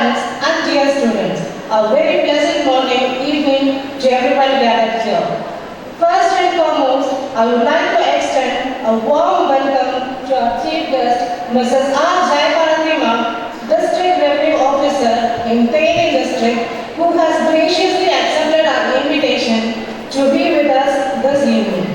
parents, and dear students. A very pleasant morning, evening to everyone gathered here. First and foremost, I would like to extend a warm welcome to our chief guest, Mrs. R. Jayaparathima, District Revenue Officer in Thane District, who has graciously accepted our invitation to be with us this evening.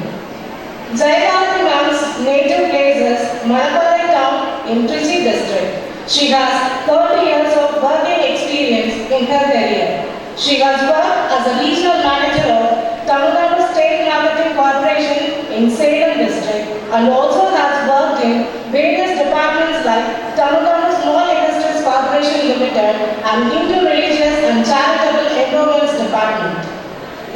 Jayaparathim's native place is Malapalai town in Trichy District. She has 30 years of working experience in her career. She has worked as a regional manager of Tamil Nadu State Marketing Corporation in Salem District and also has worked in various departments like Tamil Nadu Small Industries Corporation Limited and Interreligious and Charitable Endowments Department.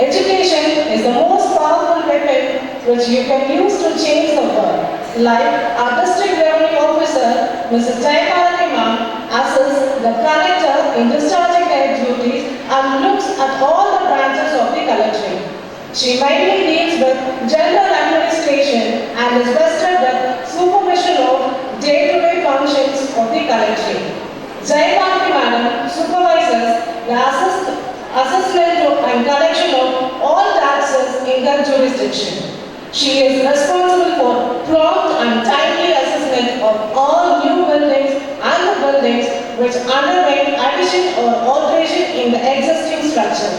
Education is the most powerful weapon which you can use to change the world. Like our District Revenue Officer, Mrs. Jayaparathima, assists the collector in discharging their duties and looks at all the branches of the collectorate. She mainly deals with general administration and is vested with supervision of day-to-day functions of the collectorate. Jayaparathi Madam supervises the assessment and collection of all taxes in her jurisdiction. She is responsible for prompt and timely assessment of all new buildings and the buildings which underwent addition or alteration in the existing structure.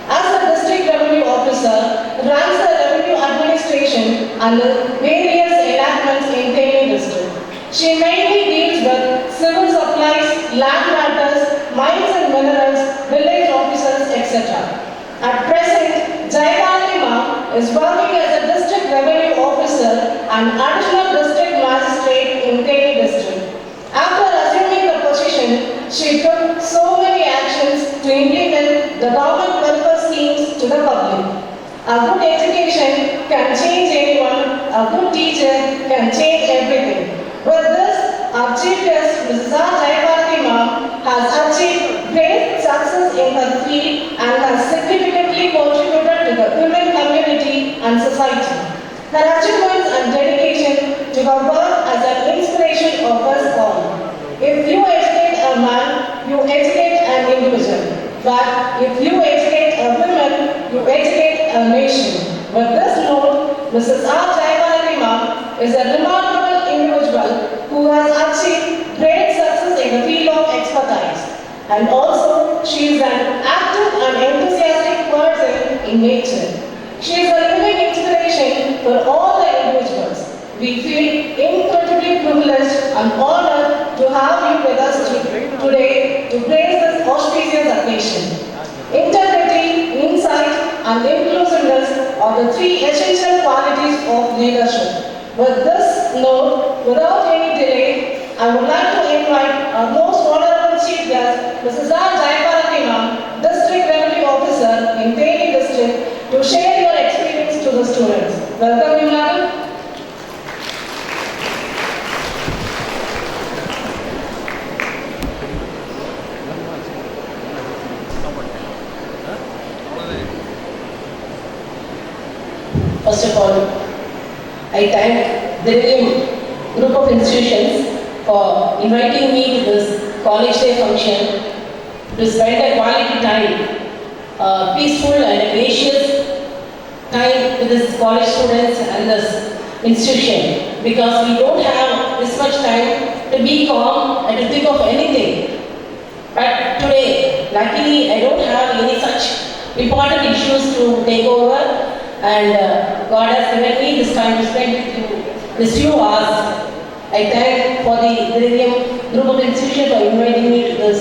As the District Revenue Officer, runs the revenue administration and the various enactments in Thane District. She mainly deals with civil supplies, land matters, mines and minerals, village officers, etc. At present, Jayaparathima is working as a District Revenue Officer and Additional District Magistrate in Thane District. After assuming the position, she took so many actions to implement the government welfare schemes to the public. A good education can change anyone, a good teacher can change everything. With this, our chief guest, Mrs. R. Jayaparathima, has achieved great success in her field and has significantly contributed to the women community and society. Her achievements and dedication to her work as an inspiration of us all. If you educate a man, you educate an individual. But if you educate a woman, you educate a nation. With this note, Mrs. R. Jayaparathima is a remarkable individual who has achieved great success in the field of expertise. And also, she is an active and enthusiastic person in nature. She is a living inspiration for all the individuals. We feel incredibly privileged and honored to have you with us today to grace this auspicious occasion. Integrity, insight, and inclusiveness are the three essential qualities of leadership. With this note, without any delay, I would like to invite our most honorable chief guest, Mrs. R. Jayaparathima, District Revenue Officer in Thane District, to share your experience to the students. Welcome you, madam. First of all, I thank the thiravium group of institutions for inviting me to this college day function to spend a quality time, peaceful and gracious time with this college students and this institution, because we don't have this much time to be calm and to think of anything. But today, luckily, I don't have any such important issues to take over. And God has given me this time to spend with you this few hours. I thank for the thiravium group of institutions for inviting me to this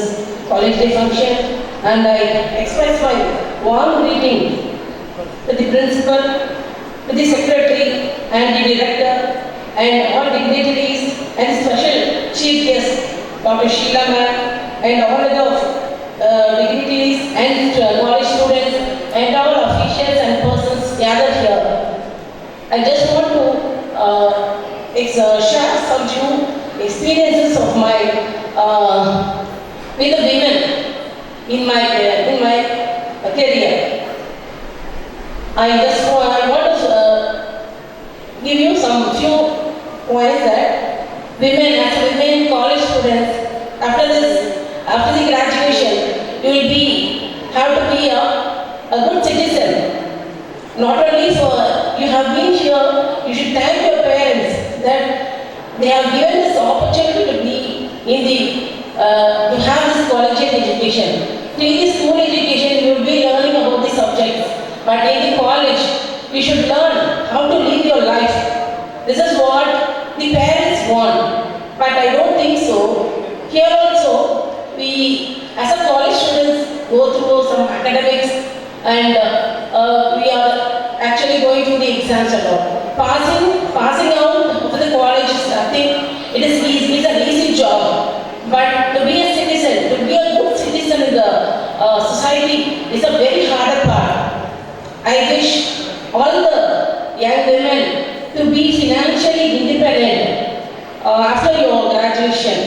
college day function, and I express my warm greeting to the principal, to the secretary and the director and all dignitaries and special chief guest Dr. Sheila ma'am and all other dignitaries and college students and all officials and persons gathered here. I just want to share some few experiences of my with the women in my career. I want to give you some few points that women, as women college students, after the graduation. to have this collegiate education. In the school education, you will be learning about the subjects, but in the college, you should learn how to live your life. This is what the parents want, but I don't think so. Here also, we as a college students go through some academics and we are actually going through the exams and all. Passing out of the college is nothing. It is easy. It's an easy job. But to be a citizen, to be a good citizen in the society is a very hard part. I wish all the young women to be financially independent after your graduation.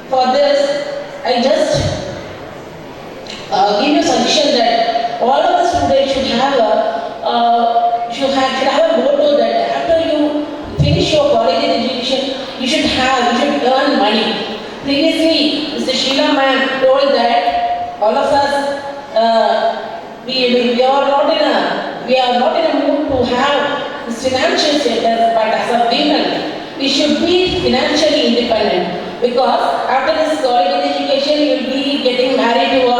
For this, I just give you suggestion that all of the students should have a motto that after you finish your college education, you should earn money. Previously, Mr. Sheila ma'am told that all of us we are not in a mood to have this financial status, but as a women, we should be financially independent because after this college education, you will be getting married to a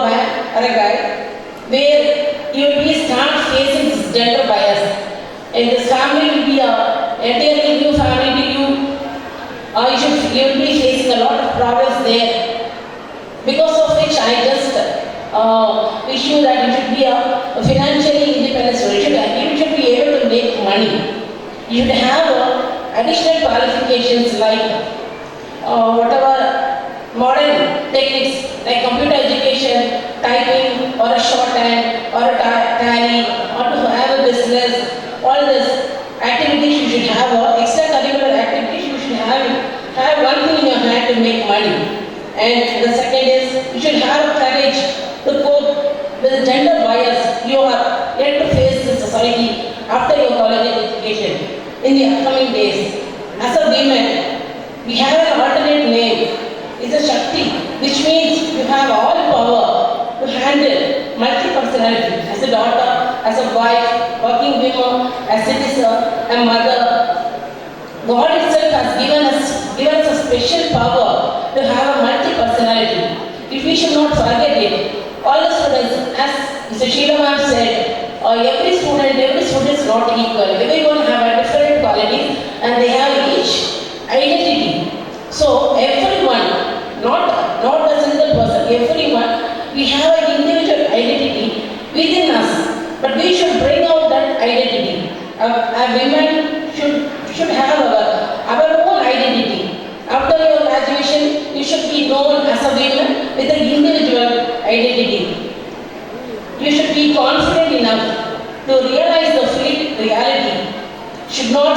man or a guy, where you will be start facing this gender bias, and this family will be a entirely new family to you. You will be facing a lot of problems there. Because of which I just wish you that you should be a financially independent student. You should be able to make money. You should have additional qualifications like whatever modern techniques like computer education, typing or a shorthand or a tally or to have a business. All this activities you should have, extracurricular activities you should have one thing in your hand to make money. And the second is you should have courage to cope with the gender bias you are yet to face in society after your college education in the upcoming days. As a women, we have an alternate name. It's a Shakti, which means you have all power to handle multi-personality as a daughter, as a wife, working woman, as a citizen, a mother. God itself has given us a special power to have a multi-personality. If we should not forget it, all the students, as Mr. Sheila ma'am said, every student is not equal. Everyone have a different qualities and they have each identity. So everyone, not a single person, everyone, we have an individual identity within us. But we should bring out that identity. A women should have our own identity. After your graduation, you should be known as a woman with an individual identity. You should be confident enough to realize the fleeting reality. Should not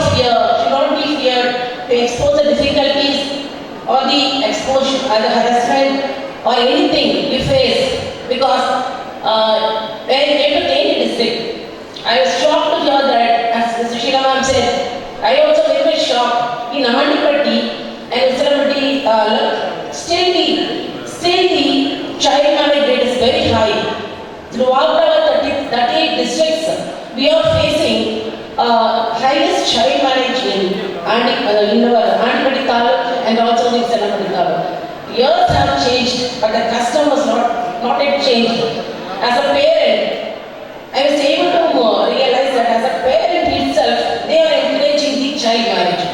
be feared to expose the difficulties or the exposure or the harassment or anything you face because when you came to any district, I was shocked to hear that, as Mr. Sheila ma'am said, I also very much shocked in Ahmedipatti and Uttaradipatti, still the child marriage rate is very high. Throughout our 38 districts, we are facing highest child marriage in our Ahmedipatti taluk and also in Uttaradipatti taluk. Years have changed, but the custom was not yet changed. As a parent, I was able to realize that as a parent itself, they are encouraging the child marriage.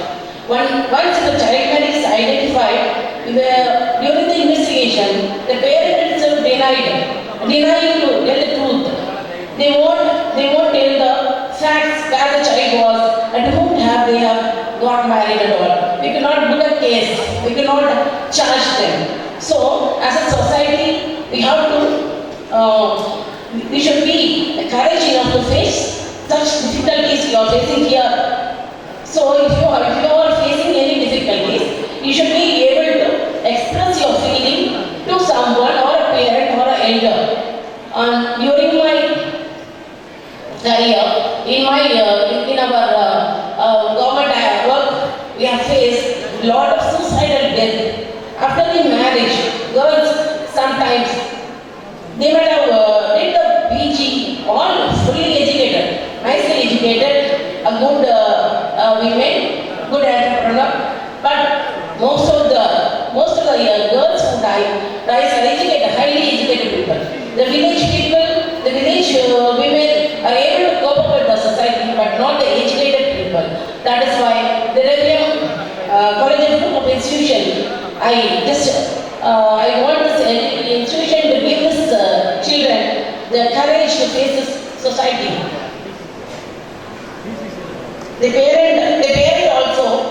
Once the child marriage is identified, during the investigation, the parent itself denying to tell the truth. They won't tell the facts where the child was and whom they have got married and all. We cannot do a case. We cannot charge them. So, as a society, we should be courage enough to face such difficulties you are facing here. So, if you are facing any difficulties, you should be able to express your feeling to someone or a parent or an elder. During my career, in our government work, we have faced a lot of suicidal death. After the marriage, girls sometimes they might have did the PG, all fully educated, nicely educated, a good women, good entrepreneur, but most of The village people, the village women are able to cope up with the society, but not the educated people. That is why the thiravium college and group of institution, I want this institution to give this children the courage to face this society. The parent also,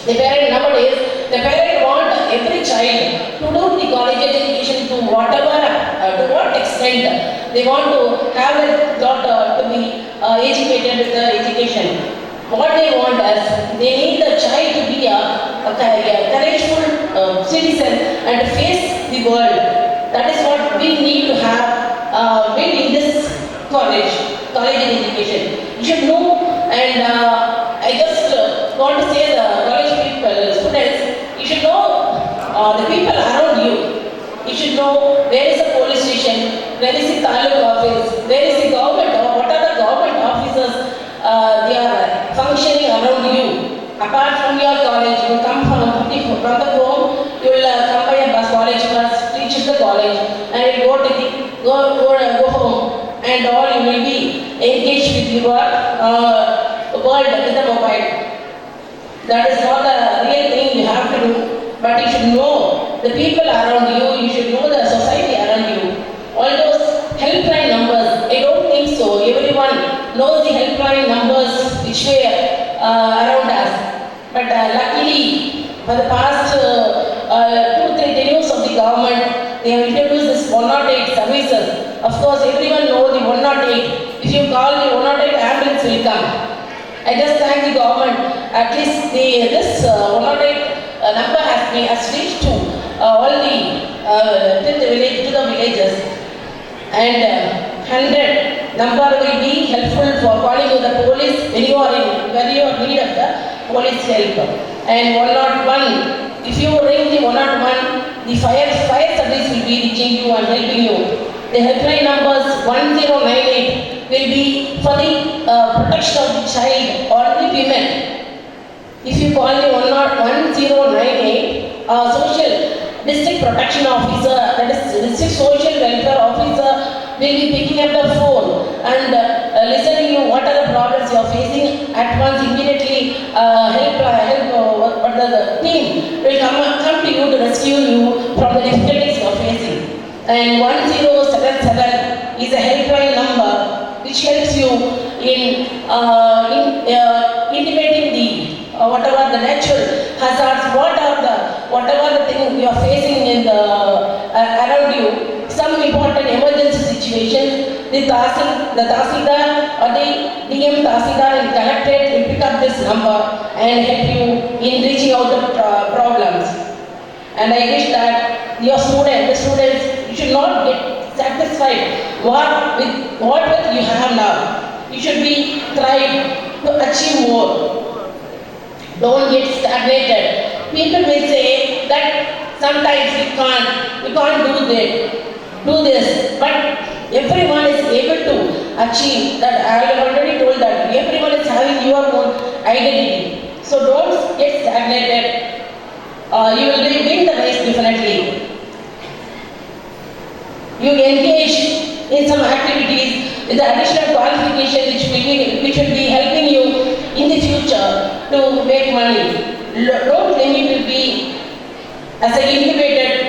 the parent nowadays, the parent want every child to do the college education to whatever, to what extent they want to have their daughter to be educated with the education. What they want is, they need the child to be a courageful citizen and to face the world. That is what we need to have in this college education. You should know, and I just want to say the college people, students, you should know the people around you. You should know where is the police station, where is the taluk office, where is the government, or what are the government officers they are functioning around you. Apart from your college, you come from the home, you will come by a college bus, reach the college, and you go home, and all you will be engaged with your world with the mobile. That is not the real thing you have to do, but you should know the people around you, you should know the society around you. All those helpline numbers, I don't think so. Everyone knows the helpline numbers which were around us. But luckily, for the past 2-3 tenures of the government, they have introduced this 108 services. Of course, everyone knows the 108. If you call the 108, ambulance will come. I just thank the government. At least this 108 number has reached to all the villages. And 100 number will be helpful for calling to the police when you are in need of the police help. And 101, if you ring the 101, the fire service will be reaching you and helping you. The helpline numbers 1098 will be for the protection of the child or the women. If you call the 1098, social district protection officer, that is district social welfare officer, will be picking up the phone and listening you what are the problems you are facing at once immediately. The team will come to you to rescue you from the difficulties you are facing. And 1077 is a helpline number which helps you in intimating the whatever the natural hazards, whatever the thing you are facing in the around you. Some important emergency situations, the Tahsildar or the DM Tahsildar and collectorate will pick up this number and help you in reaching out the problems. And I wish that the students, you should not get satisfied with what you have now. You should be trying to achieve more. Don't get stagnated. People will say that sometimes you can't do this, but everyone is able to achieve that. I have already told that everyone is having your own identity. So don't get stagnated. You will win the race definitely. You engage in some activities with the additional qualification which will be helping you in the future to make money. Don't limit to be as an incubated